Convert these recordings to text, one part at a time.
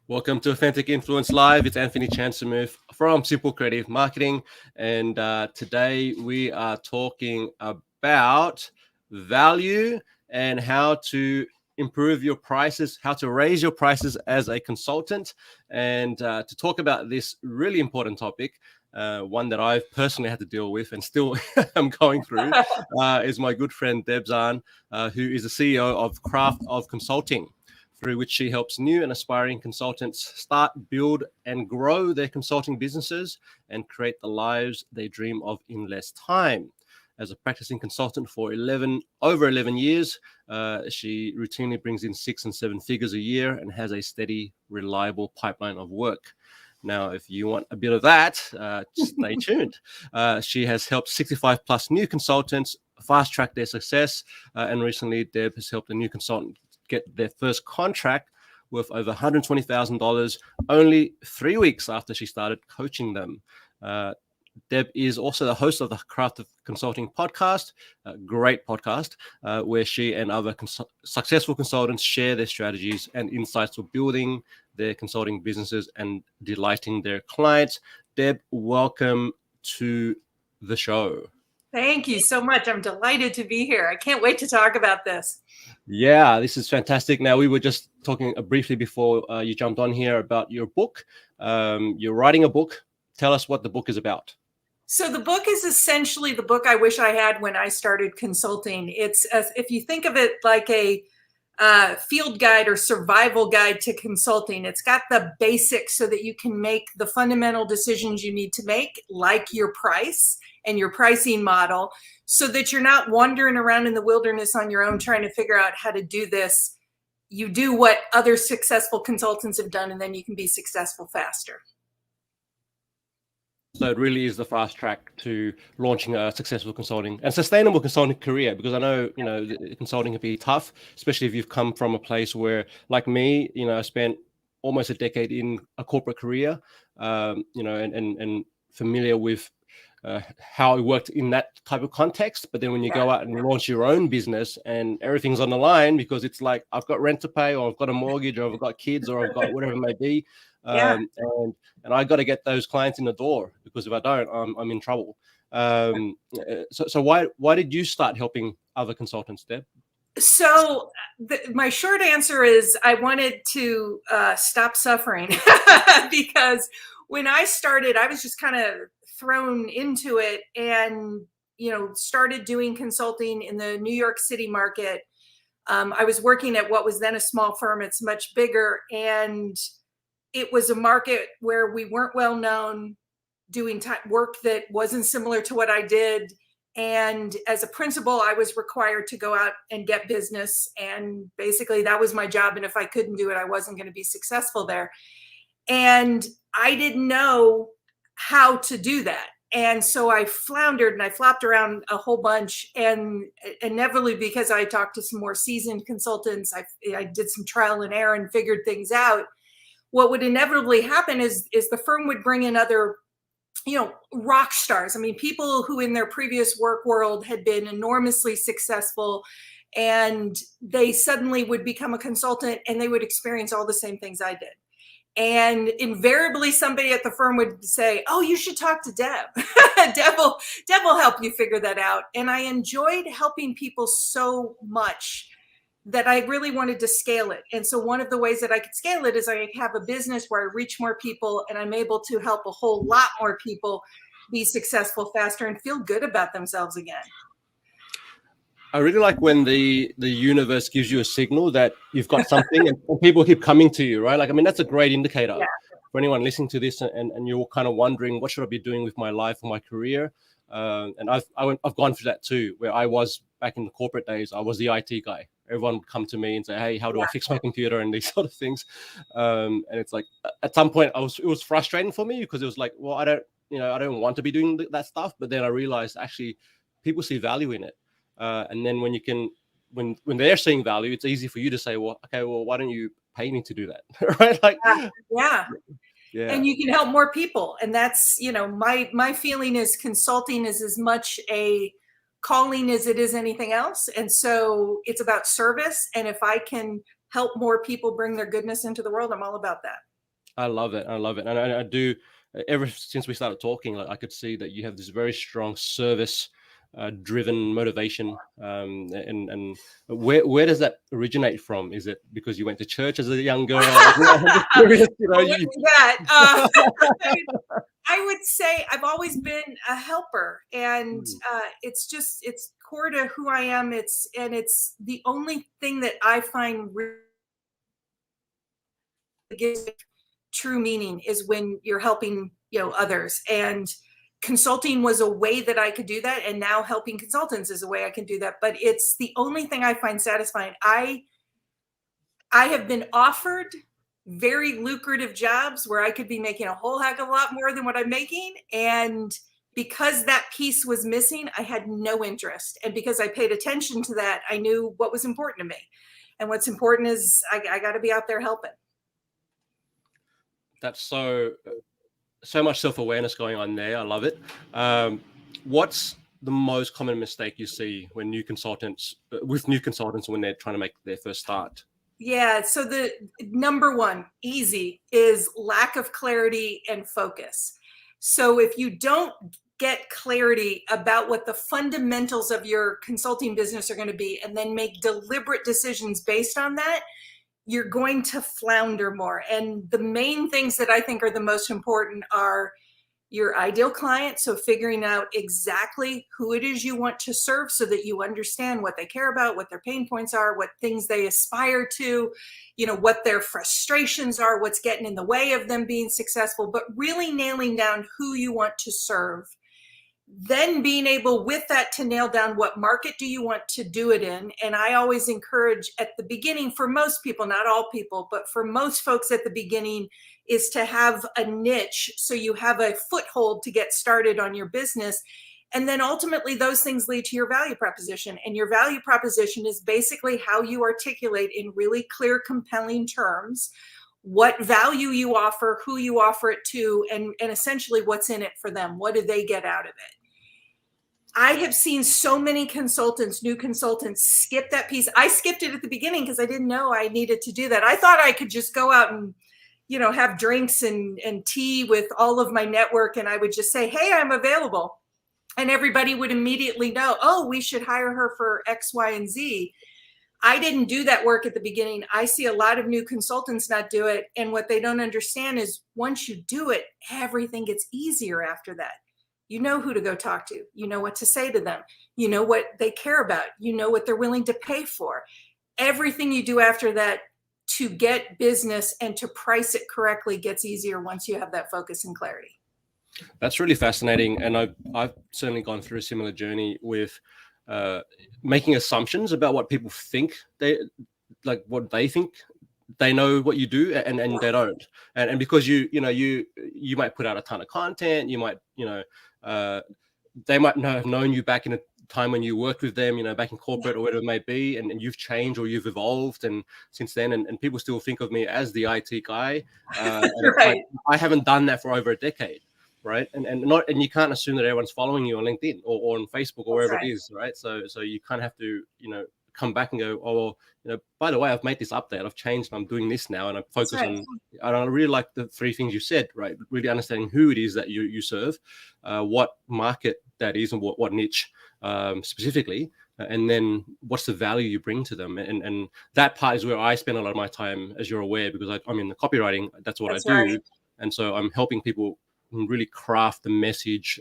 Welcome to Authentic Influence Live. It's Anthony Chansamuth from Simple Creative Marketing. And today we are talking about value and how to improve your prices, how to raise your prices as a consultant. And to talk about this really important topic, one that I've personally had to deal with and still am going through, is my good friend Deb Zahn, who is the CEO of Craft of Consulting, through which she helps new and aspiring consultants start, build, and grow their consulting businesses and create the lives they dream of in less time. As a practicing consultant for over 11 years, she routinely brings in 6 and 7 figures a year and has a steady, reliable pipeline of work. Now, if you want a bit of that, stay tuned. She has helped 65 plus new consultants fast track their success. And recently, Deb has helped a new consultant get their first contract worth over $120,000 only 3 weeks after she started coaching them. Deb is also the host of the Craft of Consulting podcast, a great podcast, where she and other successful consultants share their strategies and insights for building their consulting businesses and delighting their clients. Deb, welcome to the show. Thank you so much. I'm delighted to be here. I can't wait to talk about this. Yeah, this is fantastic. Now, we were just talking briefly before you jumped on here about your book. You're writing a book. Tell us what the book is about. So the book is essentially the book I wish I had when I started consulting. It's if you think of it like a field guide or survival guide to consulting. It's got the basics so that you can make the fundamental decisions you need to make, like your price and your pricing model, so that you're not wandering around in the wilderness on your own trying to figure out how to do this. You do what other successful consultants have done, and then you can be successful faster. So it really is the fast track to launching a successful consulting and sustainable consulting career, because I know, consulting can be tough, especially if you've come from a place where, like me, I spent almost a decade in a corporate career, and familiar with how it worked in that type of context. But then when you go out and launch your own business and everything's on the line, because it's like, I've got rent to pay, or I've got a mortgage, or I've got kids, or I've got whatever it may be. And I got to get those clients in the door, because if I don't, I'm in trouble. So why did you start helping other consultants, Deb? So my short answer is I wanted to stop suffering because when I started, I was just kind of thrown into it and, started doing consulting in the New York City market. I was working at what was then a small firm. It's much bigger. And it was a market where we weren't well known, doing work that wasn't similar to what I did. And as a principal, I was required to go out and get business. And basically that was my job. And if I couldn't do it, I wasn't going to be successful there. And I didn't know how to do that. And so I floundered and I flopped around a whole bunch, and inevitably, because I talked to some more seasoned consultants, I did some trial and error and figured things out. What would inevitably happen is the firm would bring in other, rock stars. I mean, people who in their previous work world had been enormously successful, and they suddenly would become a consultant and they would experience all the same things I did. And invariably somebody at the firm would say, "Oh, you should talk to Deb." Deb will help you figure that out. And I enjoyed helping people so much that I really wanted to scale it. And so one of the ways that I could scale it is I have a business where I reach more people, and I'm able to help a whole lot more people be successful faster and feel good about themselves again. I really like when the universe gives you a signal that you've got something and people keep coming to you, right? Like, I mean, that's a great indicator for anyone listening to this and you're kind of wondering, what should I be doing with my life or my career? And I've gone through that too, where I was back in the corporate days. I was the IT guy. Everyone would come to me and say, "Hey, how do I fix my computer?" and these sort of things. And it's like, at some point it was frustrating for me, because it was like, well, I don't want to be doing that stuff. But then I realized actually people see value in it. And then when they're seeing value, it's easy for you to say, well, okay, well, why don't you pay me to do that? Right? Like, yeah. And you can help more people. And that's, my feeling is consulting is as much a calling as it is anything else. And so it's about service. And if I can help more people bring their goodness into the world, I'm all about that. I love it. I love it. And I do, ever since we started talking, like I could see that you have this very strong service driven motivation. And where does that originate from? Is it because you went to church as a young girl? I'm just curious, you know, you... that. I would say I've always been a helper, and it's core to who I am. It's the only thing that I find really gives true meaning is when you're helping, others. And consulting was a way that I could do that, and now helping consultants is a way I can do that. But it's the only thing I find satisfying. I have been offered very lucrative jobs where I could be making a whole heck of a lot more than what I'm making. And because that piece was missing, I had no interest. And because I paid attention to that, I knew what was important to me. And what's important is I got to be out there helping. That's so much self-awareness going on there. I love it. What's the most common mistake you see when new consultants when they're trying to make their first start? Yeah. So the number one, easy, is lack of clarity and focus. So if you don't get clarity about what the fundamentals of your consulting business are going to be, and then make deliberate decisions based on that, you're going to flounder more. And the main things that I think are the most important are your ideal client. So figuring out exactly who it is you want to serve so that you understand what they care about, what their pain points are, what things they aspire to, what their frustrations are, what's getting in the way of them being successful, but really nailing down who you want to serve. Then being able with that to nail down what market do you want to do it in. And I always encourage at the beginning, for most people, not all people, but for most folks at the beginning, is to have a niche so you have a foothold to get started on your business. And then ultimately those things lead to your value proposition. And your value proposition is basically how you articulate in really clear, compelling terms what value you offer, who you offer it to, and essentially what's in it for them. What do they get out of it? I have seen so many new consultants skip that piece. I skipped it at the beginning because I didn't know I needed to do that. I thought I could just go out and, have drinks and tea with all of my network. And I would just say, hey, I'm available. And everybody would immediately know, oh, we should hire her for X, Y, and Z. I didn't do that work at the beginning. I see a lot of new consultants not do it. And what they don't understand is once you do it, everything gets easier after that. You know who to go talk to. You know what to say to them. You know what they care about. You know what they're willing to pay for. Everything you do after that to get business and to price it correctly gets easier once you have that focus and clarity. That's really fascinating. And I've certainly gone through a similar journey with making assumptions about what people think what they think they know what you do, and they don't. And because you might put out a ton of content, you might, they might have known you back in a time when you worked with them, back in corporate or whatever it may be, and you've changed or you've evolved, and since then, and people still think of me as the IT guy. And Right. I haven't done that for over a decade. Right. And you can't assume that everyone's following you on LinkedIn or on Facebook or wherever it is. Right. So you kind of have to, come back and go, oh, well, by the way, I've made this update, I've changed, I'm doing this now, and I focus on, and I really like the three things you said, right? Really understanding who it is that you serve, what market that is, and what niche specifically, and then what's the value you bring to them. And that part is where I spend a lot of my time, as you're aware, because I'm in the copywriting, that's what I do. Right. And so I'm helping people really craft the message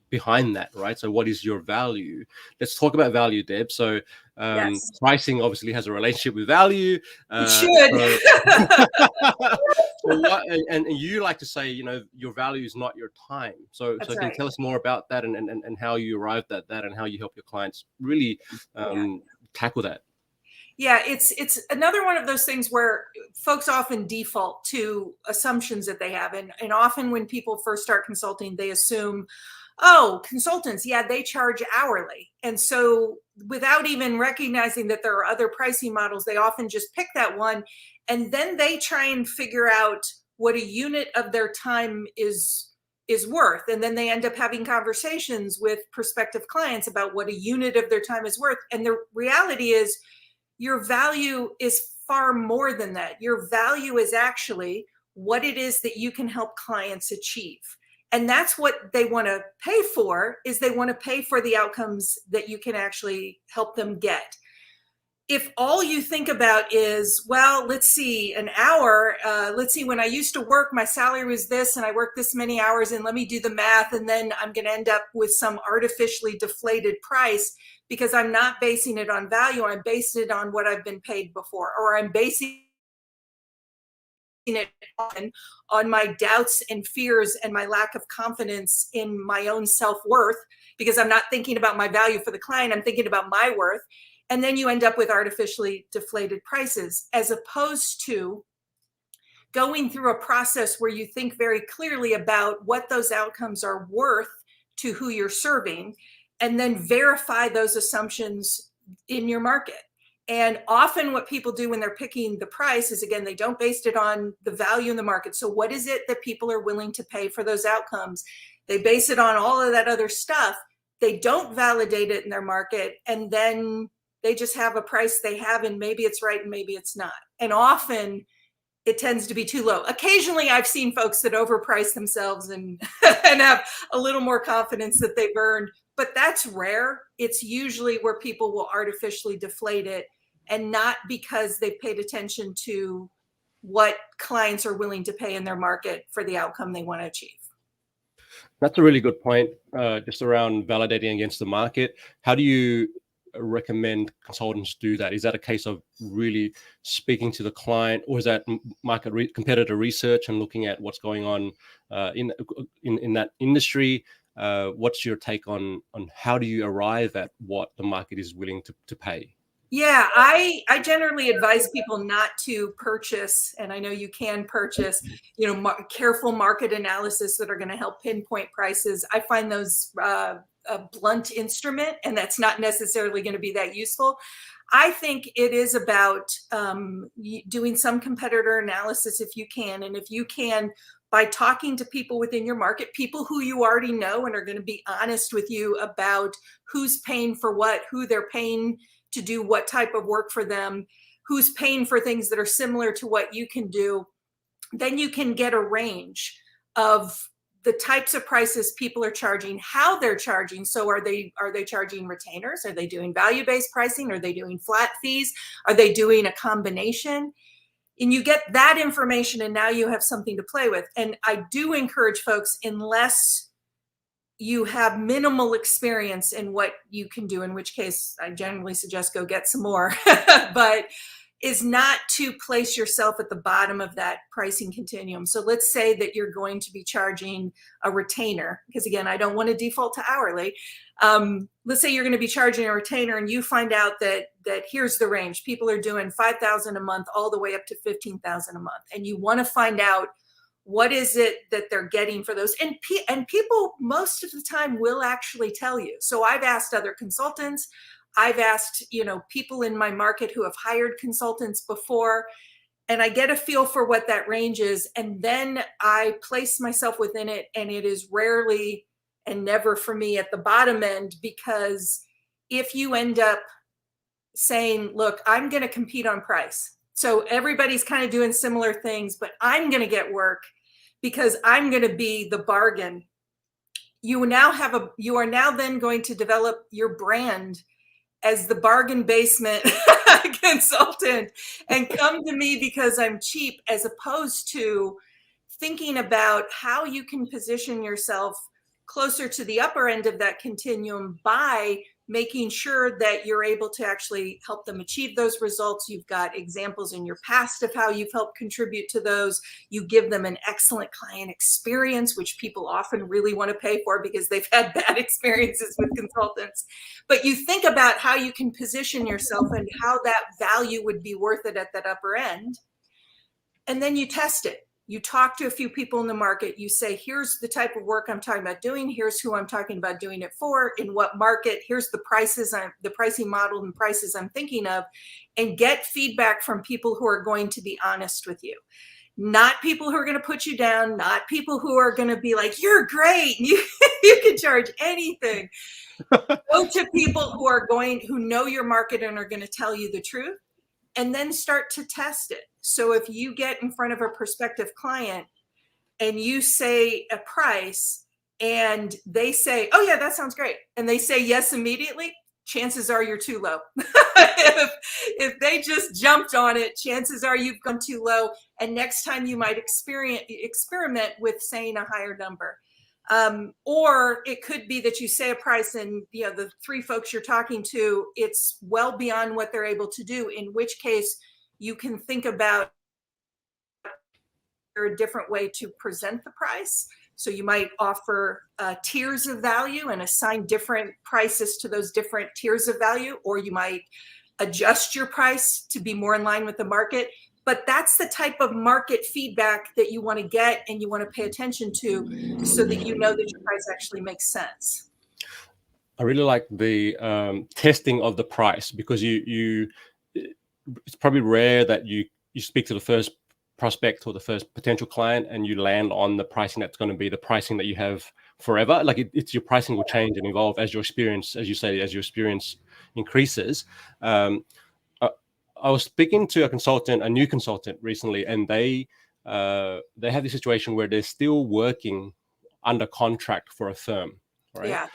behind that, right? So what is your value? Let's talk about value, Deb. So pricing obviously has a relationship with value. It should. And you like to say, your value is not your time. So can you tell us more about that and how you arrived at that and how you help your clients really tackle that? Yeah, it's another one of those things where folks often default to assumptions that they have. And often when people first start consulting, they assume, oh, consultants, they charge hourly. And so without even recognizing that there are other pricing models, they often just pick that one. And then they try and figure out what a unit of their time is worth. And then they end up having conversations with prospective clients about what a unit of their time is worth. And the reality is, your value is far more than that. Your value is actually what it is that you can help clients achieve. And that's what they want to pay for, is they want to pay for the outcomes that you can actually help them get. If all you think about is, well, let's see, an hour, let's see, when I used to work, my salary was this, and I worked this many hours, and let me do the math, and then I'm going to end up with some artificially deflated price because I'm not basing it on value. I'm basing it on what I've been paid before, or I'm basing it on my doubts and fears and my lack of confidence in my own self-worth, because I'm not thinking about my value for the client, I'm thinking about my worth. And then you end up with artificially deflated prices, as opposed to going through a process where you think very clearly about what those outcomes are worth to who you're serving, and then verify those assumptions in your market. And often what people do when they're picking the price is, again, they don't base it on the value in the market. So what is it that people are willing to pay for those outcomes? They base it on all of that other stuff. They don't validate it in their market. And then they just have a price they have, and maybe it's right and maybe it's not. And often it tends to be too low. Occasionally I've seen folks that overprice themselves and, and have a little more confidence that they've earned, but that's rare. It's usually where people will artificially deflate it, and not because they've paid attention to what clients are willing to pay in their market for the outcome they want to achieve. That's a really good point, just around validating against the market. How do you recommend consultants do that? Is that a case of really speaking to the client, or is that competitor research and looking at what's going on in that industry? What's your take on how do you arrive at what the market is willing to pay? Yeah, I generally advise people not to purchase, and I know you can purchase, careful market analysis that are going to help pinpoint prices. I find those a blunt instrument, and that's not necessarily going to be that useful. I think it is about doing some competitor analysis if you can, and if you can, by talking to people within your market, people who you already know and are going to be honest with you about who's paying for what, who they're paying to do what type of work for them, who's paying for things that are similar to what you can do, then you can get a range of the types of prices people are charging, how they're charging. So are they charging retainers? Are they doing value-based pricing? Are they doing flat fees? Are they doing a combination? And you get that information, and now you have something to play with. And I do encourage folks, unless you have minimal experience in what you can do, in which case I generally suggest go get some more, but is not to place yourself at the bottom of that pricing continuum. So let's say that you're going to be charging a retainer, because again, I don't want to default to hourly. Let's say you're going to be charging a retainer, and you find out that here's the range. People are doing $5,000 a month all the way up to $15,000 a month. And you want to find out what is it that they're getting for those. And people most of the time will actually tell you. So I've asked other consultants, I've asked, people in my market who have hired consultants before, and I get a feel for what that range is. And then I place myself within it, and it is rarely and never for me at the bottom end, because if you end up saying, look, I'm going to compete on price. So everybody's kind of doing similar things, but I'm going to get work because I'm going to be the bargain. You are now then going to develop your brand as the bargain basement consultant and come to me because I'm cheap, as opposed to thinking about how you can position yourself closer to the upper end of that continuum by making sure that you're able to actually help them achieve those results. You've got examples in your past of how you've helped contribute to those. You give them an excellent client experience, which people often really want to pay for because they've had bad experiences with consultants. But you think about how you can position yourself and how that value would be worth it at that upper end. And then you test it. You talk to a few people in the market. You say, here's the type of work I'm talking about doing. Here's who I'm talking about doing it for, in what market. Here's the prices, the pricing model and prices I'm thinking of, and get feedback from people who are going to be honest with you. Not people who are going to put you down, not people who are going to be like, you're great, you can charge anything. Go to people who know your market and are going to tell you the truth. and then start to test it. So if you get in front of a prospective client and you say a price and they say, oh yeah, that sounds great, and they say yes immediately, chances are you're too low. if they just jumped on it, chances are you've gone too low. And next time you might experiment with saying a higher number. Or it could be that you say a price and the three folks you're talking to, it's well beyond what they're able to do, in which case you can think about a different way to present the price. So you might offer tiers of value and assign different prices to those different tiers of value, or you might adjust your price to be more in line with the market. But that's the type of market feedback that you want to get and you want to pay attention to, so that you know that your price actually makes sense. I really like the testing of the price, because it's probably rare that you speak to the first prospect or the first potential client and you land on the pricing that's going to be the pricing that you have forever. Like it's your pricing will change and evolve as your experience, as you say, as your experience increases. I was speaking to a new consultant recently, and they have this situation where they're still working under contract for a firm, right? Yeah.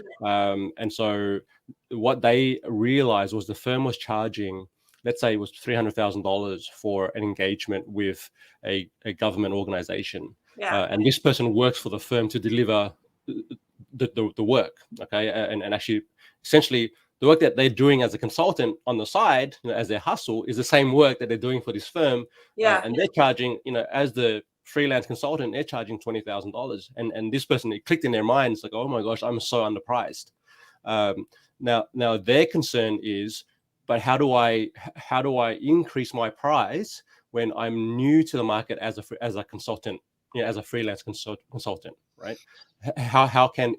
And so what they realized was the firm was charging, let's say it was $300,000 for an engagement with a government organization. Yeah. And this person works for the firm to deliver the work, okay? And actually, essentially, the work that they're doing as a consultant on the side, as their hustle, is the same work that they're doing for this firm. Yeah. And they're charging, as the freelance consultant, they're charging $20,000. And this person, it clicked in their minds like, oh my gosh, I'm so underpriced. Now their concern is, but how do I increase my price when I'm new to the market as a consultant, as a freelance consultant, right?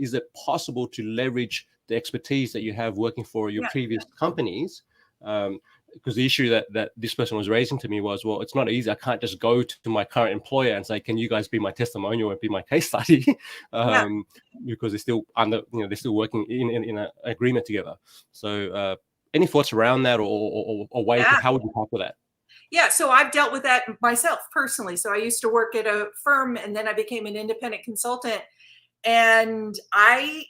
Is it possible to leverage the expertise that you have working for your previous companies? Because the issue that this person was raising to me was, well, it's not easy. I can't just go to my current employer and say, can you guys be my testimonial and be my case study? Because they're still they're still working in an agreement together. So any thoughts around that, or ways how would you tackle that? Yeah, so I've dealt with that myself personally. So I used to work at a firm, and then I became an independent consultant, and I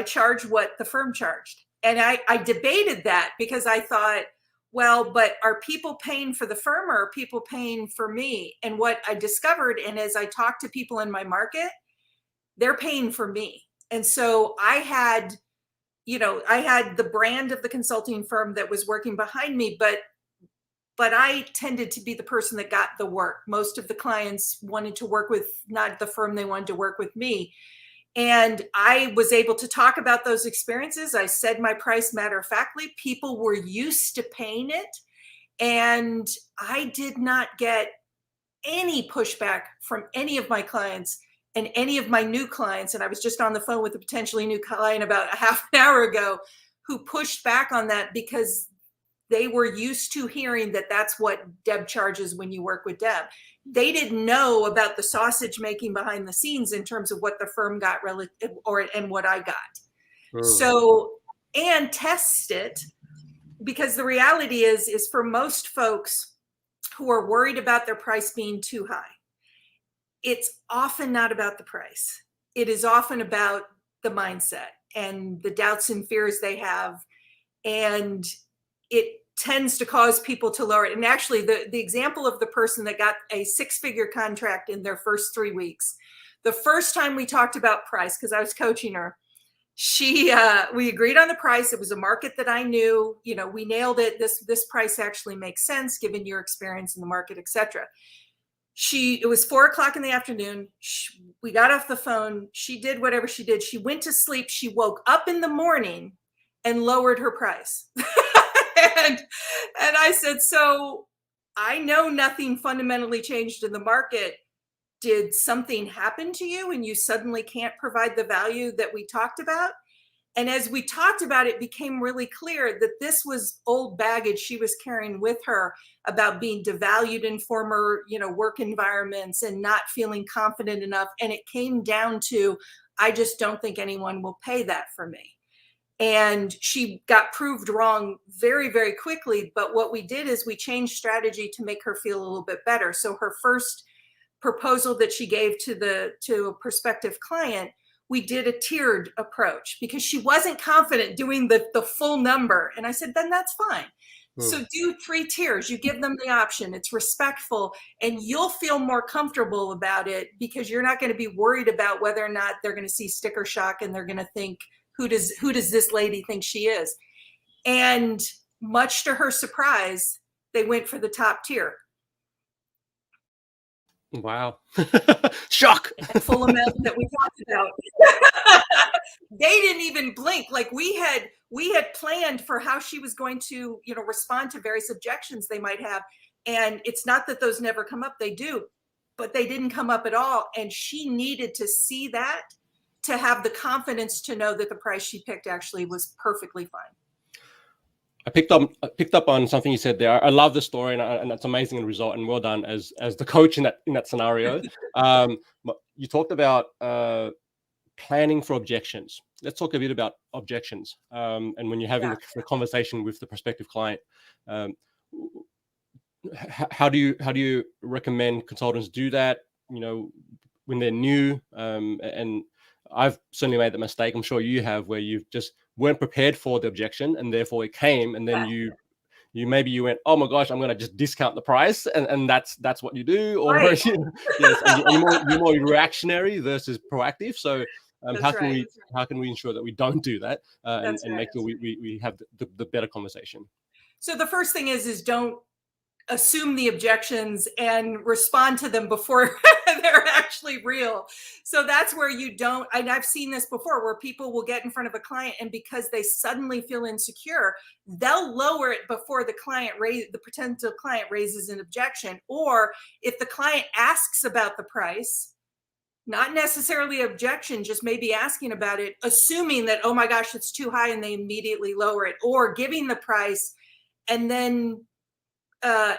charged what the firm charged. And I debated that, because I thought, well, but are people paying for the firm or are people paying for me? And what I discovered, and as I talked to people in my market, they're paying for me. And so I had the brand of the consulting firm that was working behind me, but I tended to be the person that got the work. Most of the clients wanted to work with not the firm, they wanted to work with me. And I was able to talk about those experiences. I said my price matter-of-factly. People were used to paying it. And I did not get any pushback from any of my clients and any of my new clients. And I was just on the phone with a potentially new client about a half an hour ago who pushed back on that, because they were used to hearing that that's what Deb charges when you work with Deb. They didn't know about the sausage making behind the scenes in terms of what the firm got and what I got. So, and test it, because the reality is for most folks who are worried about their price being too high, it's often not about the price. It is often about the mindset and the doubts and fears they have. And it tends to cause people to lower it. And actually, the example of the person that got a 6-figure contract in their first 3 weeks, the first time we talked about price, because I was coaching her, we agreed on the price. It was a market that I knew. We nailed it. This price actually makes sense given your experience in the market, etc. It was 4:00 in the afternoon. We got off the phone. She did whatever she did. She went to sleep. She woke up in the morning and lowered her price. And I said, so I know nothing fundamentally changed in the market. Did something happen to you and you suddenly can't provide the value that we talked about? And as we talked about it, became really clear that this was old baggage she was carrying with her about being devalued in former, work environments and not feeling confident enough. And it came down to, I just don't think anyone will pay that for me. And she got proved wrong very, very quickly. But what we did is we changed strategy to make her feel a little bit better. So her first proposal that she gave to a prospective client, we did a tiered approach because she wasn't confident doing the full number. And I said, then that's fine. So do 3 tiers. You give them the option. It's respectful, and you'll feel more comfortable about it because you're not going to be worried about whether or not they're going to see sticker shock and they're going to think, who does this lady think she is? And much to her surprise, they went for the top tier. Wow. Shock. That full amount that we talked about. They didn't even blink. Like we had planned for how she was going to, respond to various objections they might have. And it's not that those never come up, they do, but they didn't come up at all. And she needed to see that to have the confidence to know that the price she picked actually was perfectly fine. I picked up on something you said there. I love the story, and that's amazing result, and well done as the coach in that scenario. You talked about planning for objections. Let's talk a bit about objections. And when you're having the conversation with the prospective client, how do you recommend consultants do that? When they're new, and I've certainly made the mistake, I'm sure you have, where you just weren't prepared for the objection and therefore it came, and then you went, oh my gosh, I'm going to just discount the price, and that's what you do, or right. Yes, and you're more reactionary versus proactive. So how can we ensure that we don't do that and make sure we have the better conversation? So the first thing is don't assume the objections and respond to them before they're actually real. So that's where you don't, and I've seen this before, where people will get in front of a client, and because they suddenly feel insecure, they'll lower it before the potential client raises an objection. Or if the client asks about the price, not necessarily objection, just maybe asking about it, assuming that, oh my gosh, it's too high, and they immediately lower it, or giving the price and then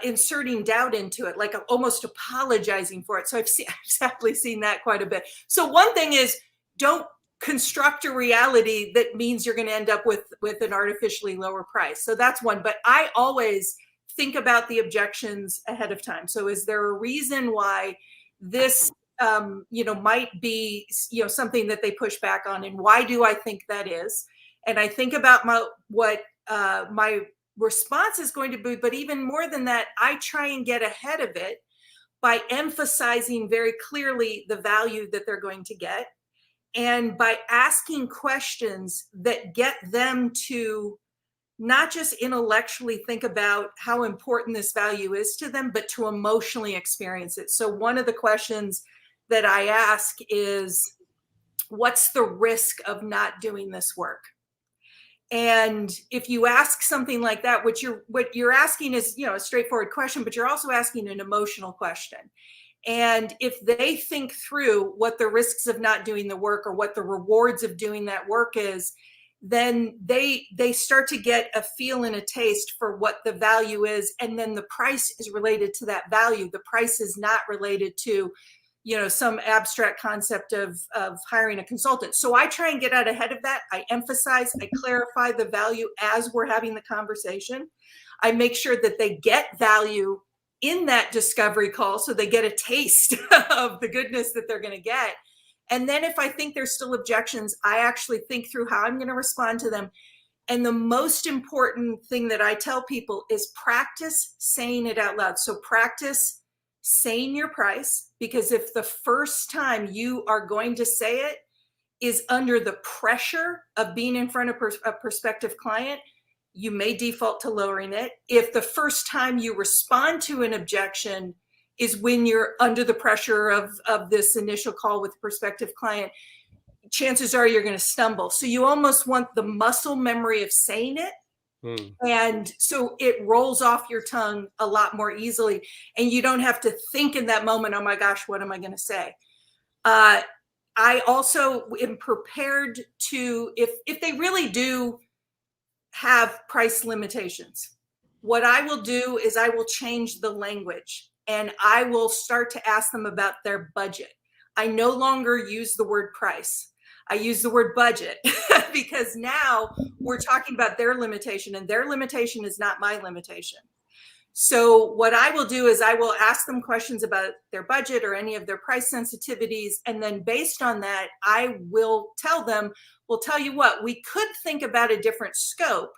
inserting doubt into it, like almost apologizing for it. So I've exactly seen that quite a bit. So one thing is, don't construct a reality that means you're going to end up with an artificially lower price. So that's one. But I always think about the objections ahead of time. So is there a reason why this might be something that they push back on, and why do I think that is? And I think about what my response is going to be, but even more than that, I try and get ahead of it by emphasizing very clearly the value that they're going to get, and by asking questions that get them to not just intellectually think about how important this value is to them, but to emotionally experience it. So one of the questions that I ask is, what's the risk of not doing this work? And if you ask something like that, what you're asking is, a straightforward question, but you're also asking an emotional question. And if they think through what the risks of not doing the work or what the rewards of doing that work is, then they start to get a feel and a taste for what the value is. And then the price is related to that value. The price is not related to some abstract concept of hiring a consultant. So I try and get out ahead of that. I emphasize, I clarify the value as we're having the conversation. I make sure that they get value in that discovery call, so they get a taste of the goodness that they're going to get. And then if I think there's still objections, I actually think through how I'm going to respond to them. And the most important thing that I tell people is practice saying it out loud. So practice saying your price, because if the first time you are going to say it is under the pressure of being in front of a prospective client, you may default to lowering it. If the first time you respond to an objection is when you're under the pressure of this initial call with a prospective client, chances are you're going to stumble. So you almost want the muscle memory of saying it. And so it rolls off your tongue a lot more easily, and you don't have to think in that moment, oh my gosh, what am I going to say? I also am prepared to, if they really do have price limitations, what I will do is I will change the language, and I will start to ask them about their budget. I no longer use the word price. I use the word budget because now we're talking about their limitation, and their limitation is not my limitation. So what I will do is I will ask them questions about their budget or any of their price sensitivities. And then based on that, I will tell them, well, tell you what, we could think about a different scope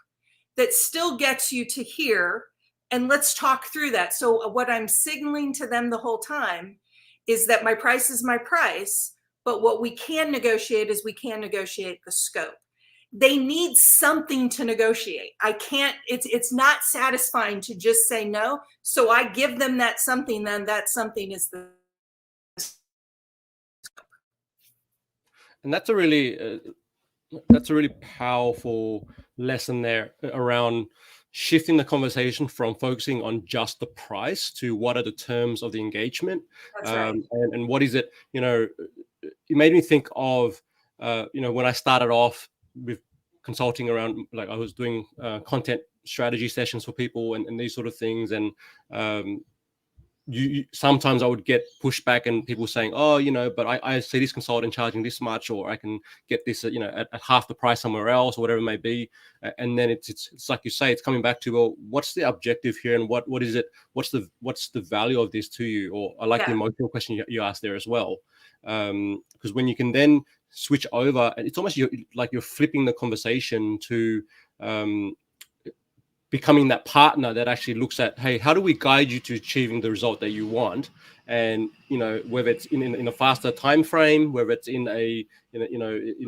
that still gets you to here. And let's talk through that. So what I'm signaling to them the whole time is that my price is my price, but what we can negotiate is we can negotiate the scope. They need something to negotiate. I can't, it's not satisfying to just say no. So I give them that something, then that something is the. And that's a really powerful lesson there around shifting the conversation from focusing on just the price to what are the terms of the engagement. That's right. And what is it, it made me think of, when I started off with consulting around, like I was doing content strategy sessions for people and these sort of things. And you sometimes I would get pushback and people saying, oh, but I see this consultant charging this much, or I can get this, at half the price somewhere else, or whatever it may be. And then it's like you say, it's coming back to, well, what's the objective here, and what is it? What's the value of this to you? Or I like the emotional question you asked there as well, because when you can then switch over, and it's almost you're flipping the conversation to becoming that partner that actually looks at, hey, how do we guide you to achieving the result that you want? And whether it's in a faster time frame, whether it's in a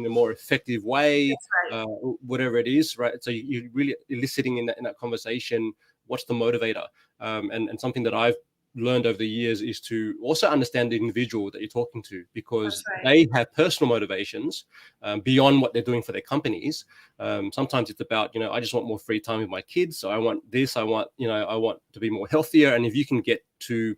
more effective way, right. Whatever it is, right? So you're really eliciting in that conversation, what's the motivator? And something that I've learned over the years is to also understand the individual that you're talking to, because they have personal motivations beyond what they're doing for their companies. Sometimes it's about, I just want more free time with my kids. So I want this, I want to be more healthier. And if you can get to,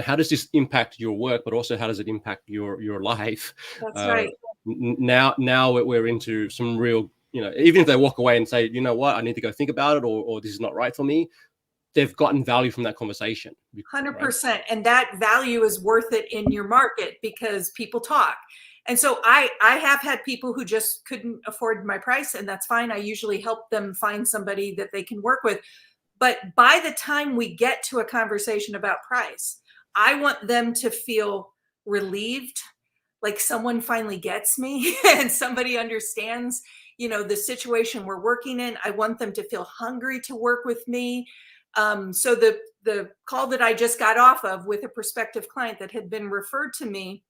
how does this impact your work, but also how does it impact your life? That's right. Now we're into some real, even if they walk away and say, you know what, I need to go think about it, or this is not right for me, they've gotten value from that conversation. 100%. Right? And that value is worth it in your market because people talk. And so I have had people who just couldn't afford my price, and that's fine. I usually help them find somebody that they can work with. But by the time we get to a conversation about price, I want them to feel relieved, like someone finally gets me and somebody understands, the situation we're working in. I want them to feel hungry to work with me. So the call that I just got off of with a prospective client that had been referred to me,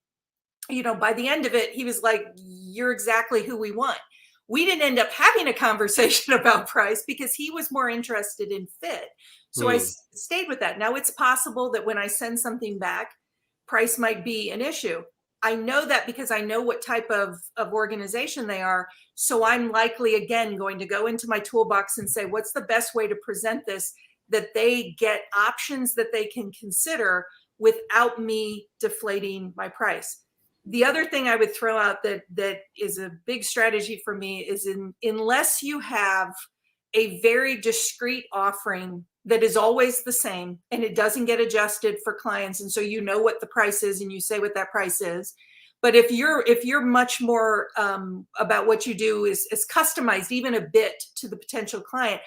by the end of it, he was like, you're exactly who we want. We didn't end up having a conversation about price because he was more interested in fit. So I stayed with that. Now it's possible that when I send something back, price might be an issue. I know that because I know what type of organization they are. So I'm likely, again, going to go into my toolbox and say, what's the best way to present this, that they get options that they can consider without me deflating my price. The other thing I would throw out that is a big strategy for me is unless you have a very discrete offering that is always the same and it doesn't get adjusted for clients, and so what the price is and you say what that price is. But if you're much more about what you do is customized even a bit to the potential client,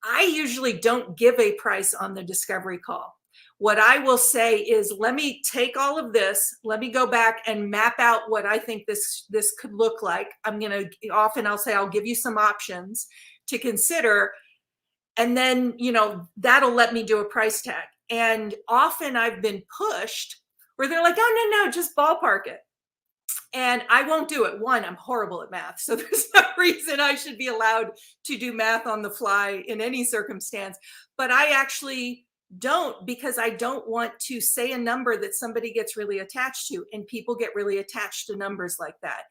I usually don't give a price on the discovery call. What I will say is, let me take all of this, let me go back and map out what I think this could look like. I'll say, I'll give you some options to consider. And then, that'll let me do a price tag. And often I've been pushed where they're like, oh, no, just ballpark it. And I won't do it. One, I'm horrible at math. So there's no reason I should be allowed to do math on the fly in any circumstance. But I actually don't, because I don't want to say a number that somebody gets really attached to, and people get really attached to numbers like that.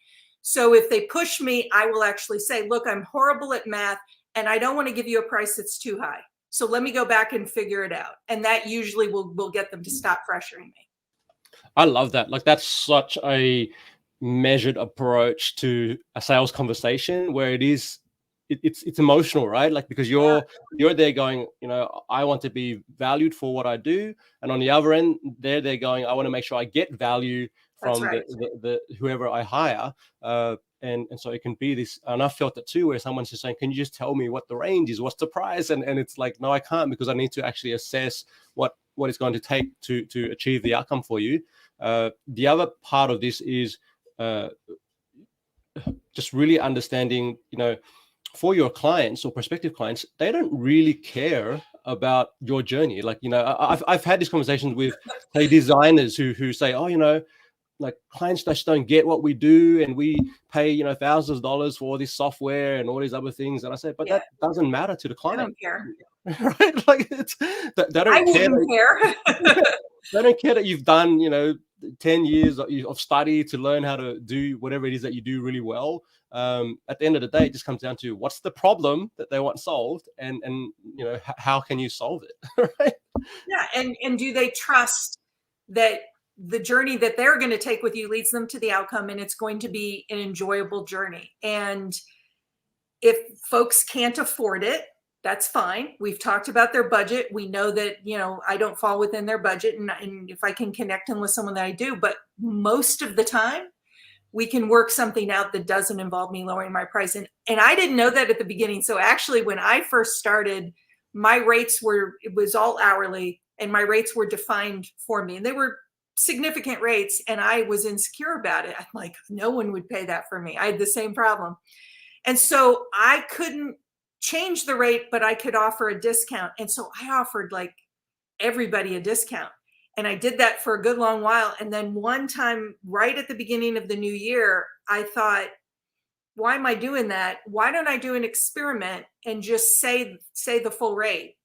So if they push me, I will actually say, look, I'm horrible at math and I don't want to give you a price that's too high. So let me go back and figure it out. And that usually will get them to stop pressuring me. I love that. Like, that's such a measured approach to a sales conversation where it's emotional, right? Like, because you're there going, I want to be valued for what I do, and on the other end, they're going, I want to make sure I get value That's from right. the whoever I hire. And so it can be this, and I felt it too, where someone's just saying, can you just tell me what the range is, what's the price? And it's like, no, I can't, because I need to actually assess what it's going to take to achieve the outcome for you. The other part of this is just really understanding, for your clients or prospective clients, they don't really care about your journey. Like, I've had these conversations with, say, designers who say, oh, like, clients just don't get what we do, and we pay, thousands of dollars for all this software and all these other things. And I say, but that doesn't matter to the I client. don't care. Right? Like, they don't I care. wouldn't care. They don't care that you've done, 10 years of study to learn how to do whatever it is that you do really well. At the end of the day, it just comes down to what's the problem that they want solved, and how can you solve it? Right? Yeah, and do they trust that the journey that they're going to take with you leads them to the outcome, and it's going to be an enjoyable journey. And if folks can't afford it, that's fine. We've talked about their budget. We know that, I don't fall within their budget, and if I can connect them with someone that I do, but most of the time we can work something out that doesn't involve me lowering my price. And I didn't know that at the beginning. So actually, when I first started, my rates it was all hourly, and my rates were defined for me, and they were significant rates. And I was insecure about it. I'm like, no one would pay that for me. I had the same problem. And so I couldn't change the rate, but I could offer a discount. And so I offered like everybody a discount. And I did that for a good long while. And then one time, right at the beginning of the new year, I thought, why am I doing that? Why don't I do an experiment and just say the full rate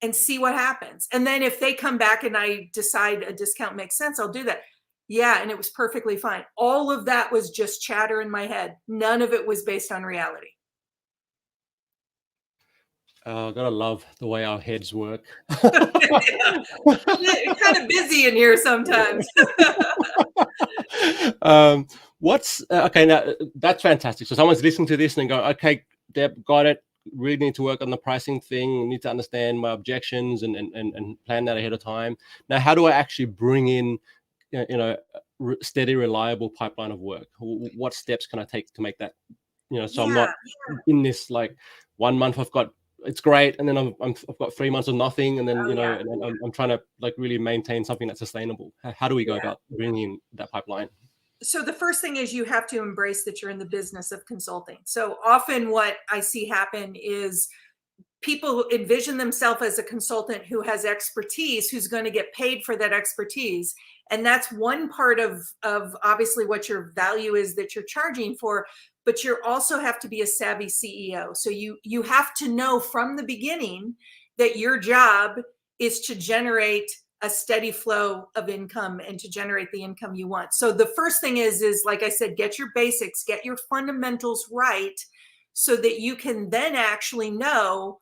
and see what happens? And then if they come back and I decide a discount makes sense, I'll do that. Yeah, and it was perfectly fine. All of that was just chatter in my head. None of it was based on reality. Gotta love the way our heads work. It's kind of busy in here sometimes. What's okay now? That's fantastic. So someone's listening to this and go, okay, Deb, got it. Really need to work on the pricing thing. Need to understand my objections and plan that ahead of time. Now, how do I actually bring in, steady, reliable pipeline of work? What steps can I take to make that, so I'm not in this like 1 month it's great, and then I've got 3 months of nothing, and then I'm trying to like really maintain something that's sustainable. How do we go about bringing in that pipeline? So the first thing is you have to embrace that you're in the business of consulting. So often what I see happen is people envision themselves as a consultant who has expertise, who's going to get paid for that expertise. And that's one part of obviously what your value is that you're charging for, but you also have to be a savvy CEO. So you have to know from the beginning that your job is to generate a steady flow of income and to generate the income you want. So the first thing is like I said, get your basics, get your fundamentals right, so that you can then actually know,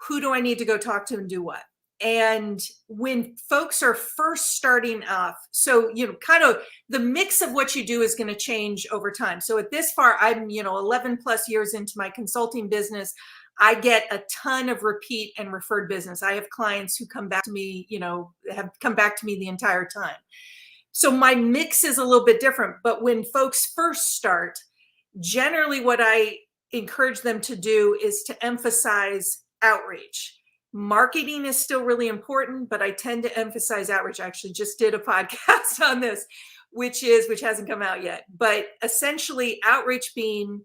who do I need to go talk to and do what? And when folks are first starting off, so, kind of the mix of what you do is going to change over time. So at this far, I'm, 11 plus years into my consulting business. I get a ton of repeat and referred business. I have clients who come back to me, have come back to me the entire time. So my mix is a little bit different. But when folks first start, generally what I encourage them to do is to emphasize outreach. Marketing is still really important, but I tend to emphasize outreach. I actually just did a podcast on this, which hasn't come out yet. But essentially, outreach being,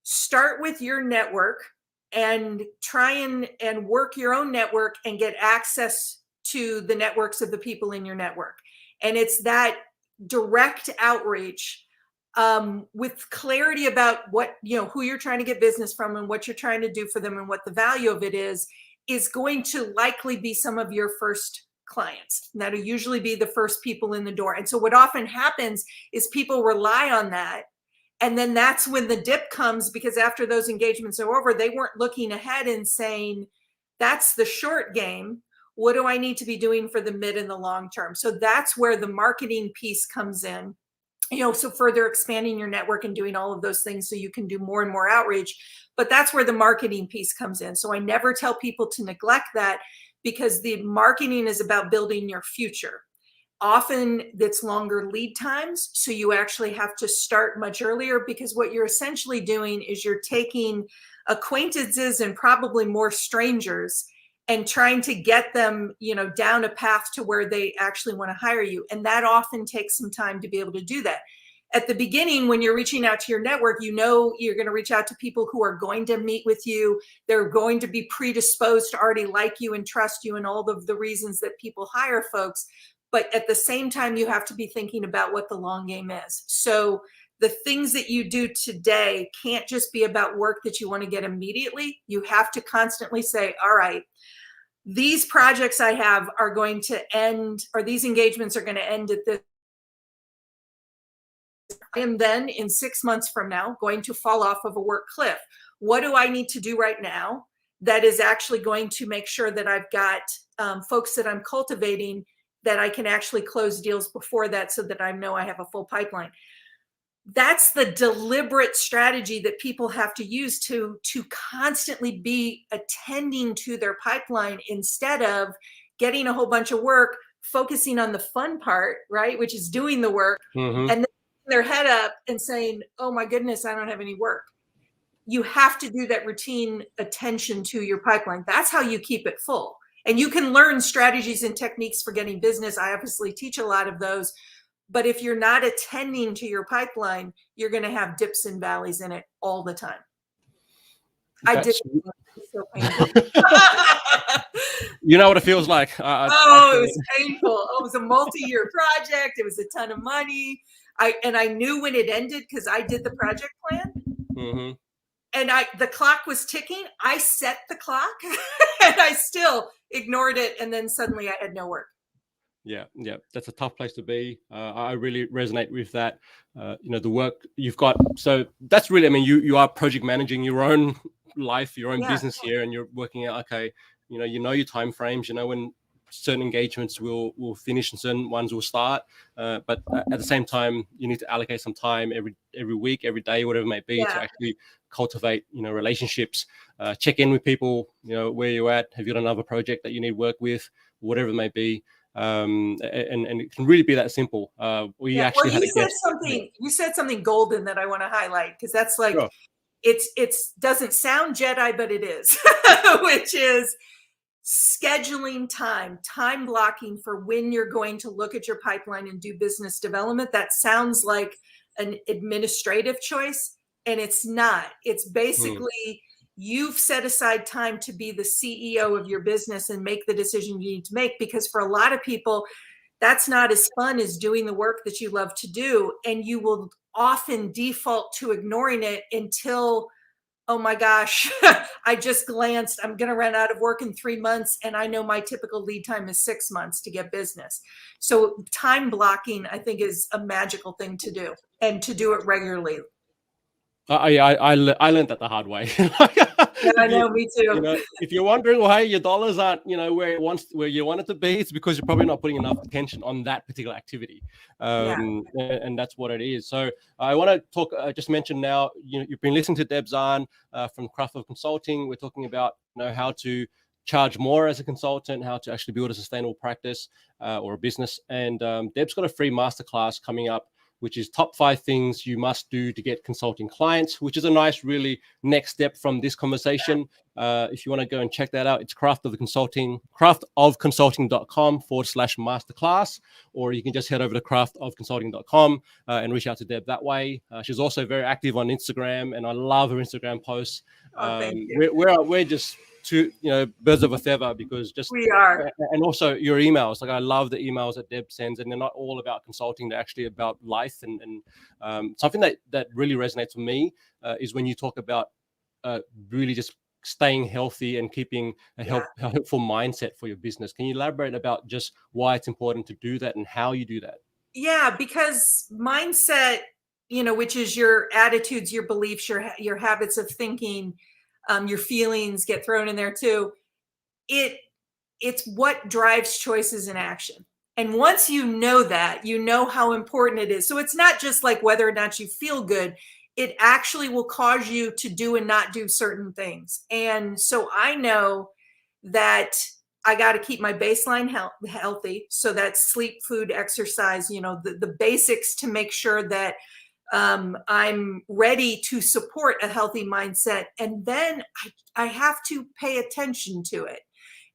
start with your network and try and work your own network and get access to the networks of the people in your network. And it's that direct outreach with clarity about what, who you're trying to get business from and what you're trying to do for them and what the value of it is going to likely be some of your first clients. That'll usually be the first people in the door. And so what often happens is people rely on that. And then that's when the dip comes, because after those engagements are over, they weren't looking ahead and saying, that's the short game. What do I need to be doing for the mid and the long term? So that's where the marketing piece comes in. So further expanding your network and doing all of those things so you can do more and more outreach. But that's where the marketing piece comes in. So I never tell people to neglect that, because the marketing is about building your future. Often it's longer lead times. So you actually have to start much earlier, because what you're essentially doing is you're taking acquaintances and probably more strangers and trying to get them, down a path to where they actually want to hire you. And that often takes some time to be able to do that. At the beginning, when you're reaching out to your network, you're going to reach out to people who are going to meet with you. They're going to be predisposed to already like you and trust you, and all of the reasons that people hire folks. But at the same time, you have to be thinking about what the long game is. So the things that you do today can't just be about work that you want to get immediately. You have to constantly say, all right, these projects I have are going to end, or these engagements are going to end at this. I am then in 6 months from now going to fall off of a work cliff. What do I need to do right now that is actually going to make sure that I've got folks that I'm cultivating, that I can actually close deals before that, so that I know I have a full pipeline? That's the deliberate strategy that people have to use to constantly be attending to their pipeline, instead of getting a whole bunch of work, focusing on the fun part, right, which is doing the work, Mm-hmm. and then their head up and saying, oh my goodness, I don't have any work. You have to do that routine attention to your pipeline. That's how you keep it full. And you can learn strategies and techniques for getting business. I obviously teach a lot of those. But if you're not attending to your pipeline, you're going to have dips and valleys in it all the time. I did. So painful. You know what it feels like. It was painful. Oh, it was a multi-year project. It was a ton of money. I knew when it ended, because I did the project plan. Mm-hmm. And the clock was ticking. I set the clock and I still ignored it. And then suddenly I had no work. Yeah, that's a tough place to be. I really resonate with that. The work you've got. So that's really, I mean, you are project managing your own life, your own business here, and you're working out, okay, you know your time frames, when certain engagements will finish and certain ones will start. But at the same time, you need to allocate some time every week, every day, whatever it may be, to actually cultivate, relationships, check in with people, where you're at, have you got another project that you need work with, whatever it may be. And it can really be that simple. You said something golden that I want to highlight, because that's like, sure. It's doesn't sound Jedi, but it is, which is scheduling time blocking for when you're going to look at your pipeline and do business development. That sounds like an administrative choice, and it's not. It's basically you've set aside time to be the CEO of your business and make the decision you need to make, because for a lot of people, that's not as fun as doing the work that you love to do. And you will often default to ignoring it until, oh my gosh, I just glanced, I'm going to run out of work in 3 months. And I know my typical lead time is 6 months to get business. So time blocking, I think, is a magical thing to do, and to do it regularly. I learned that the hard way. Yeah, I know, me too. If you're wondering why your dollars aren't, where you want it to be, it's because you're probably not putting enough attention on that particular activity, and that's what it is. So I want to talk. Just mention now. You've been listening to Deb Zahn from Craft of Consulting. We're talking about how to charge more as a consultant, how to actually build a sustainable practice or a business. And Deb's got a free masterclass coming up, which is top 5 things you must do to get consulting clients, which is a nice, really next step from this conversation. If you want to go and check that out, it's craftofconsulting.com/masterclass, or you can just head over to craftofconsulting.com and reach out to Deb that way. She's also very active on Instagram, and I love her Instagram posts. Thank you. We're just two, birds of a feather, because we are. And also your emails. Like, I love the emails that Deb sends, and they're not all about consulting. They're actually about life. And something that really resonates with me is when you talk about really just staying healthy and keeping a helpful mindset for your business. Can you elaborate about just why it's important to do that and how you do that? Yeah, because mindset, which is your attitudes, your beliefs, your habits of thinking, your feelings get thrown in there too. It's what drives choices and action. And once you know that, you know how important it is. So it's not just like whether or not you feel good. It actually will cause you to do and not do certain things. And so I know that I got to keep my baseline healthy. So that's sleep, food, exercise, the basics to make sure that I'm ready to support a healthy mindset. And then I have to pay attention to it.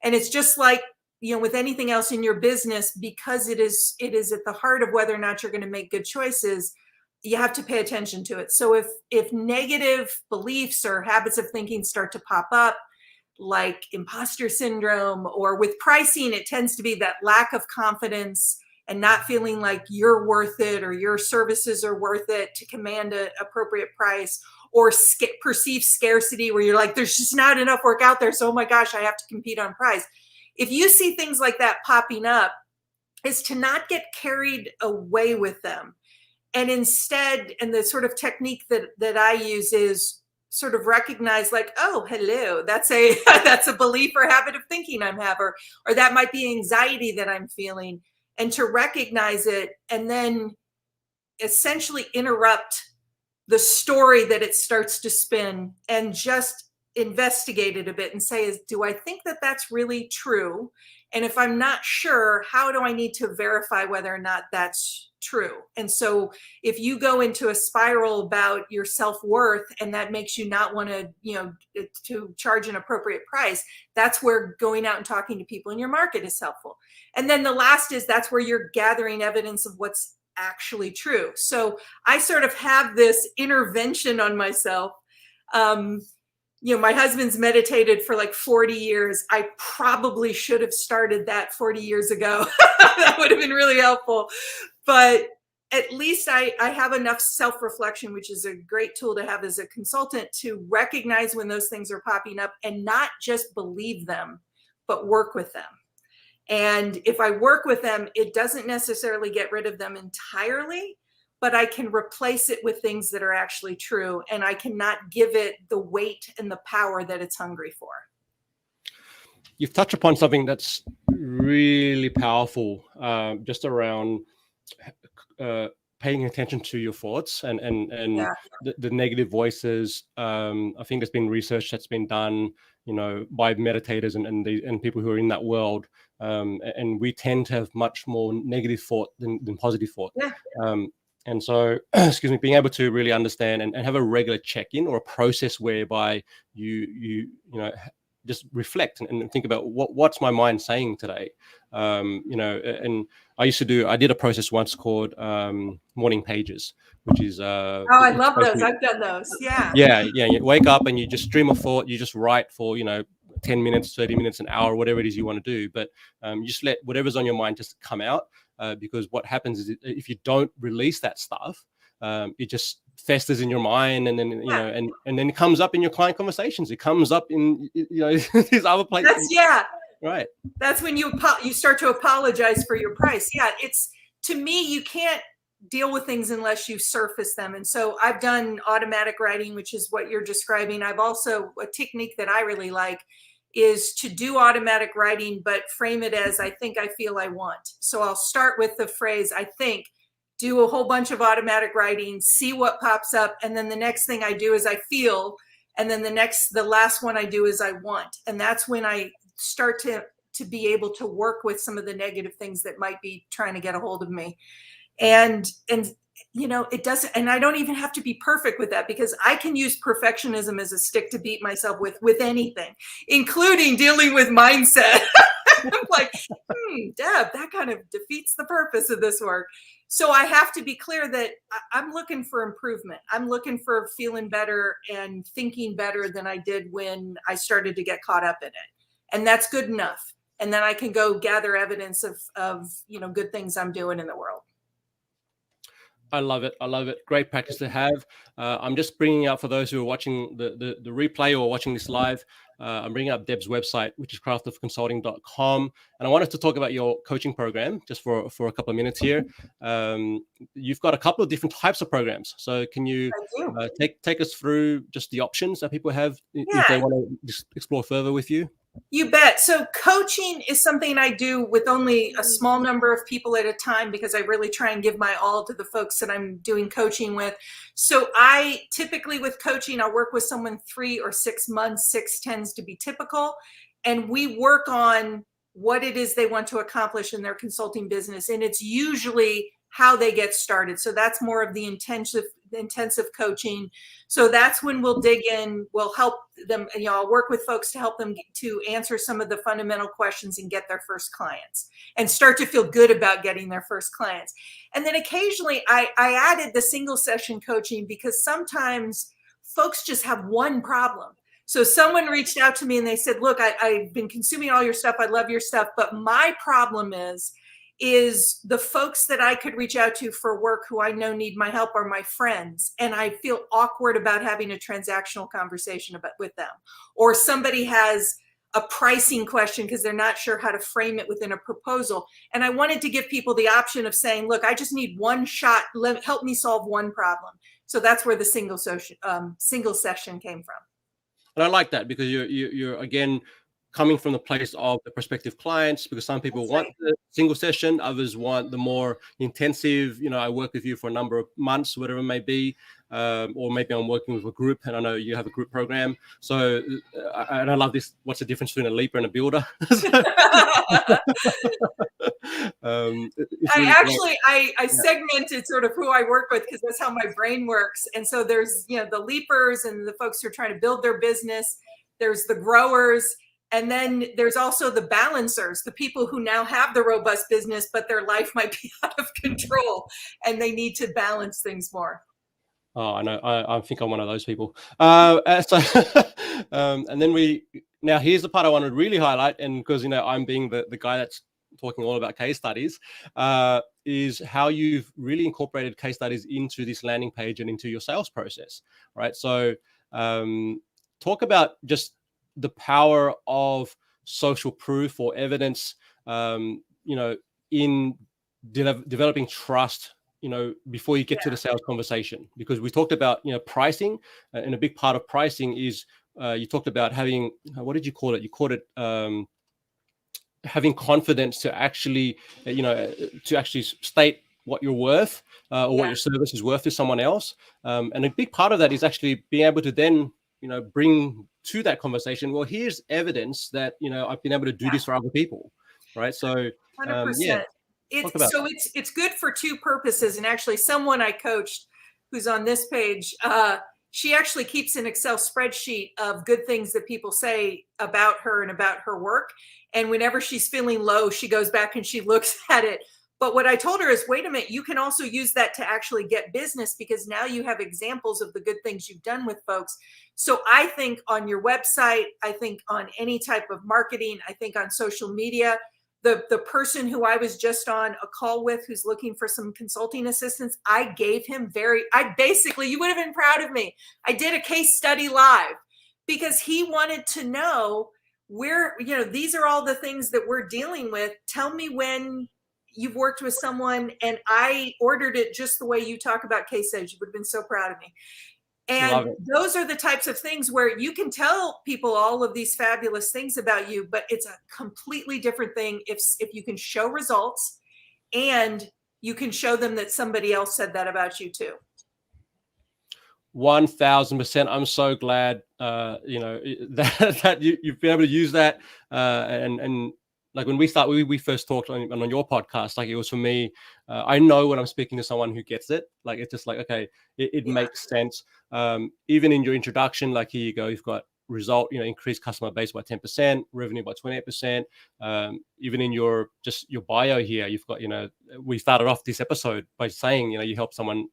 And it's just like, with anything else in your business, because it is at the heart of whether or not you're going to make good choices, you have to pay attention to it. So if negative beliefs or habits of thinking start to pop up, like imposter syndrome, or with pricing, it tends to be that lack of confidence and not feeling like you're worth it or your services are worth it to command an appropriate price, or perceived scarcity where you're like, there's just not enough work out there. So, oh my gosh, I have to compete on price. If you see things like that popping up, is to not get carried away with them. And instead, and the sort of technique that I use is sort of recognize like, oh, hello, that's a belief or habit of thinking I'm having, or that might be anxiety that I'm feeling, and to recognize it and then essentially interrupt the story that it starts to spin and just investigate it a bit and say, do I think that that's really true? And if I'm not sure, how do I need to verify whether or not that's true? And so if you go into a spiral about your self-worth and that makes you not want to, to charge an appropriate price, that's where going out and talking to people in your market is helpful. And then the last is that's where you're gathering evidence of what's actually true. So I sort of have this intervention on myself. My husband's meditated for like 40 years. I probably should have started that 40 years ago. That would have been really helpful. But at least I have enough self-reflection, which is a great tool to have as a consultant, to recognize when those things are popping up and not just believe them, but work with them. And if I work with them, it doesn't necessarily get rid of them entirely, but I can replace it with things that are actually true. And I cannot give it the weight and the power that it's hungry for. You've touched upon something that's really powerful, just around paying attention to your thoughts and yeah. the negative voices. I think there's been research that's been done, by meditators and people who are in that world. And we tend to have much more negative thought than positive thought. Yeah. And so, excuse me, being able to really understand and have a regular check-in or a process whereby you just reflect and think about what's my mind saying today. And I did a process once called morning pages, which is I love those. I've done those. Yeah. Yeah. You wake up and you just stream a thought. You just write for 10 minutes, 30 minutes, an hour, whatever it is you want to do. But you just let whatever's on your mind just come out. Because what happens is if you don't release that stuff, it just festers in your mind, and then and then it comes up in your client conversations. It comes up in these other places. Right. That's when you start to apologize for your price. Yeah, it's, to me, you can't deal with things unless you surface them. And so I've done automatic writing, which is what you're describing. I've also, a technique that I really like is to do automatic writing, but frame it as I think, I feel, I want. So I'll start with the phrase, I think, do a whole bunch of automatic writing, see what pops up. And then the next thing I do is I feel. And then the last one I do is I want. And that's when I start to be able to work with some of the negative things that might be trying to get a hold of me. And it doesn't, and I don't even have to be perfect with that, because I can use perfectionism as a stick to beat myself with anything, including dealing with mindset. I'm like, Deb, that kind of defeats the purpose of this work. So I have to be clear that I'm looking for improvement. I'm looking for feeling better and thinking better than I did when I started to get caught up in it. And that's good enough. And then I can go gather evidence of good things I'm doing in the world. I love it. Great practice to have. I'm just bringing up, for those who are watching the replay or watching this live, I'm bringing up Deb's website, which is craftofconsulting.com. And I wanted to talk about your coaching program just for a couple of minutes here. You've got a couple of different types of programs. So can you take us through just the options that people have if they want to explore further with you? You bet. So coaching is something I do with only a small number of people at a time, because I really try and give my all to the folks that I'm doing coaching with. So I typically, with coaching, I'll work with someone 3 or 6 months. 6 tends to be typical. And we work on what it is they want to accomplish in their consulting business. And it's usually how they get started. So that's more of the intensive coaching. So that's when we'll dig in, we'll help them, I'll work with folks to help them to answer some of the fundamental questions and get their first clients and start to feel good about getting their first clients. And then occasionally I added the single session coaching because sometimes folks just have one problem. So someone reached out to me and they said, look, I've been consuming all your stuff. I love your stuff. But my problem is the folks that I could reach out to for work who I know need my help are my friends. And I feel awkward about having a transactional conversation with them. Or somebody has a pricing question because they're not sure how to frame it within a proposal. And I wanted to give people the option of saying, look, I just need one shot. Help me solve one problem. So that's where the single session came from. And I like that because you're again coming from the place of the prospective clients, because some people want the single session, others want the more intensive, I work with you for a number of months, whatever it may be, or maybe I'm working with a group and I know you have a group program. So, and I love this, what's the difference between a leaper and a builder? I segmented sort of who I work with because that's how my brain works. And so there's, the leapers and the folks who are trying to build their business. There's the growers. And then there's also the balancers, the people who now have the robust business, but their life might be out of control and they need to balance things more. Oh, I know. I think I'm one of those people. And then now here's the part I want to really highlight. And because, I'm being the guy that's talking all about case studies, is how you've really incorporated case studies into this landing page and into your sales process, right? So talk about just the power of social proof or evidence, in developing trust, before you get to the sales conversation. Because we talked about, pricing, and a big part of pricing is you talked about having, what did you call it? You called it having confidence to actually, state what you're worth or what your service is worth to someone else. And a big part of that is actually being able to then, bring to that conversation, well, here's evidence that, I've been able to do this for other people, right? So 100%. It's good for two purposes. And actually someone I coached who's on this page, she actually keeps an Excel spreadsheet of good things that people say about her and about her work. And whenever she's feeling low, she goes back and she looks at it. But what I told her is, wait a minute, you can also use that to actually get business, because now you have examples of the good things you've done with folks. So I think on your website, I think on any type of marketing, I think on social media, the person who I was just on a call with, who's looking for some consulting assistance, I gave him you would have been proud of me. I did a case study live because he wanted to know where, these are all the things that we're dealing with. Tell me when you've worked with someone and I ordered it just the way you talk about case studies. You would have been so proud of me. And those are the types of things where you can tell people all of these fabulous things about you, but it's a completely different thing if you can show results and you can show them that somebody else said that about you too. 1000%. I'm so glad, that you've been able to use that. And like when we first talked on your podcast, like it was for me, I know when I'm speaking to someone who gets it, like it's just like, okay, it makes sense. Even in your introduction, like here you go, you've got result, increased customer base by 10%, revenue by 28%. Even in your bio here, you've got, we started off this episode by saying, you help someone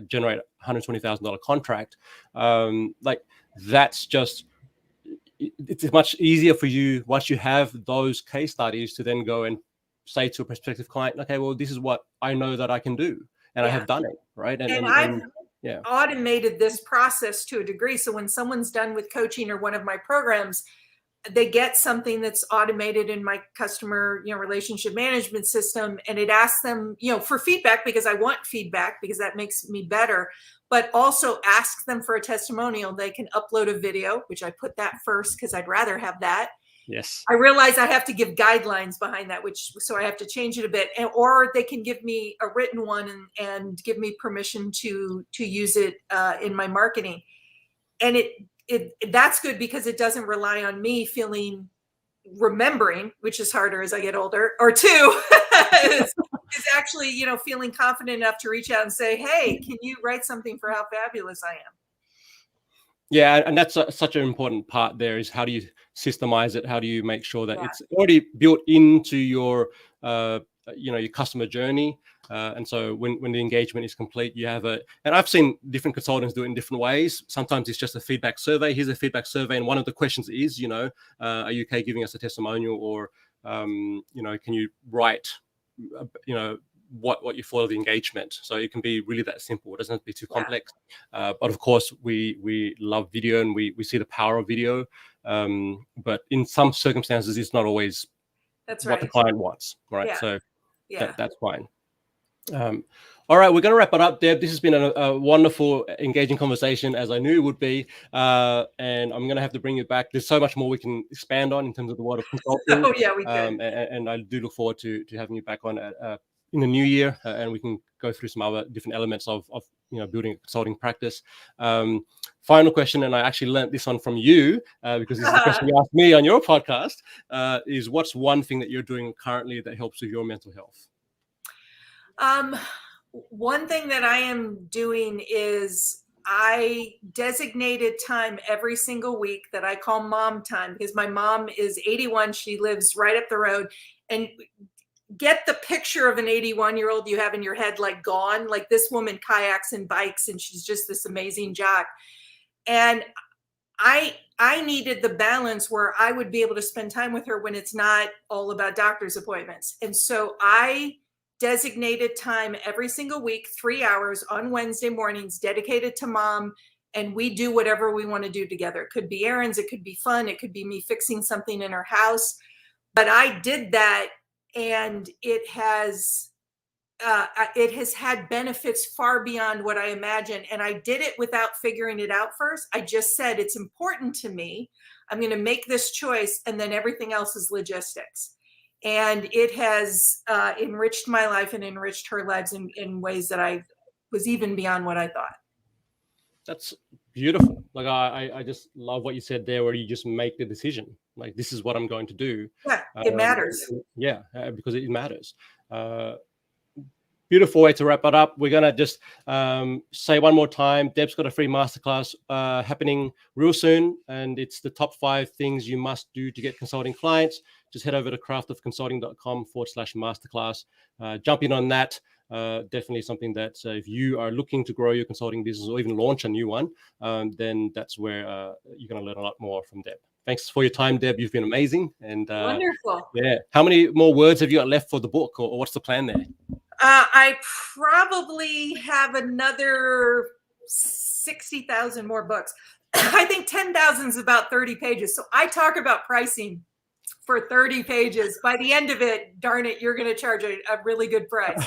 generate $120,000 contract. Like that's just, it's much easier for you once you have those case studies to then go and say to a prospective client, okay, well, this is what I know that I can do, and I have done it, right? And I've automated this process to a degree. So when someone's done with coaching or one of my programs, they get something that's automated in my customer, relationship management system, and it asks them, for feedback, because I want feedback because that makes me better, but also asks them for a testimonial. They can upload a video, which I put that first because I'd rather have that. Yes. I realize I have to give guidelines behind that, so I have to change it a bit, or they can give me a written one and give me permission to use it in my marketing. And that's good because it doesn't rely on me feeling, remembering, which is harder as I get older, or two, is actually, feeling confident enough to reach out and say, hey, can you write something for how fabulous I am? Yeah, and that's such an important part there, is how do you systemize it? How do you make sure that Yeah. it's already built into your, your customer journey? And so when the engagement is complete, you have and I've seen different consultants do it in different ways. Sometimes it's just a feedback survey. Here's a feedback survey. And one of the questions is, are you okay giving us a testimonial, or, can you write, what you follow the engagement. So it can be really that simple. It doesn't have to be too complex. But of course, we love video, and we see the power of video. But in some circumstances, it's not always what the client wants, right? So that's fine. All right, we're going to wrap it up, Deb. This has been a wonderful, engaging conversation, as I knew it would be. And I'm going to have to bring you back. There's so much more we can expand on in terms of the world of consulting. Oh, yeah, we could. And I do look forward to having you back on in the new year, and we can go through some other different elements of building a consulting practice. Final question, and I actually learned this one from you, because this is the question you asked me on your podcast, is what's one thing that you're doing currently that helps with your mental health? One thing that I am doing is I designated time every single week that I call mom time, because my mom is 81. She lives right up the road, and get the picture of an 81-year-old you have in your head, like gone, like this woman kayaks and bikes, and she's just this amazing jock. And I needed the balance where I would be able to spend time with her when it's not all about doctor's appointments. And so I designated time every single week, 3 hours on Wednesday mornings, dedicated to mom. And we do whatever we want to do together. It could be errands, it could be fun, it could be me fixing something in her house. But I did that, and it has had benefits far beyond what I imagined. And I did it without figuring it out first. I just said, it's important to me. I'm going to make this choice, and then everything else is logistics. And it has enriched my life and enriched her lives in ways that I was even beyond what I thought. That's beautiful. Like I just love what you said there, where you just make the decision. Like, this is what I'm going to do. Yeah, it matters. Yeah, because it matters. Beautiful way to wrap it up. We're going to just say one more time, Deb's got a free masterclass happening real soon, and it's the top 5 things you must do to get consulting clients. Just head over to craftofconsulting.com/masterclass. Jump in on that. Definitely something that if you are looking to grow your consulting business, or even launch a new one, then that's where you're going to learn a lot more from Deb. Thanks for your time, Deb. You've been amazing. And wonderful. Yeah. How many more words have you got left for the book, or what's the plan there? I probably have another 60,000 more books. I think 10,000 is about 30 pages. So I talk about pricing for 30 pages. By the end of it, darn it, you're going to charge a really good price.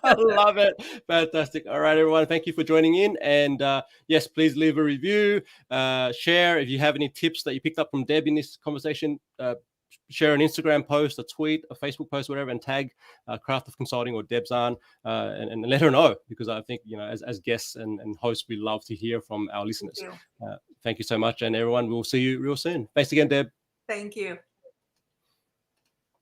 I love it. Fantastic. All right, everyone. Thank you for joining in. And yes, please leave a review, share. If you have any tips that you picked up from Deb in this conversation, share an Instagram post, a tweet, a Facebook post, whatever, and tag Craft of Consulting or Deb Zahn, and let her know, because I think, as guests and hosts, we love to hear from our listeners. Thank you so much. And everyone, we'll see you real soon. Thanks again, Deb. Thank you.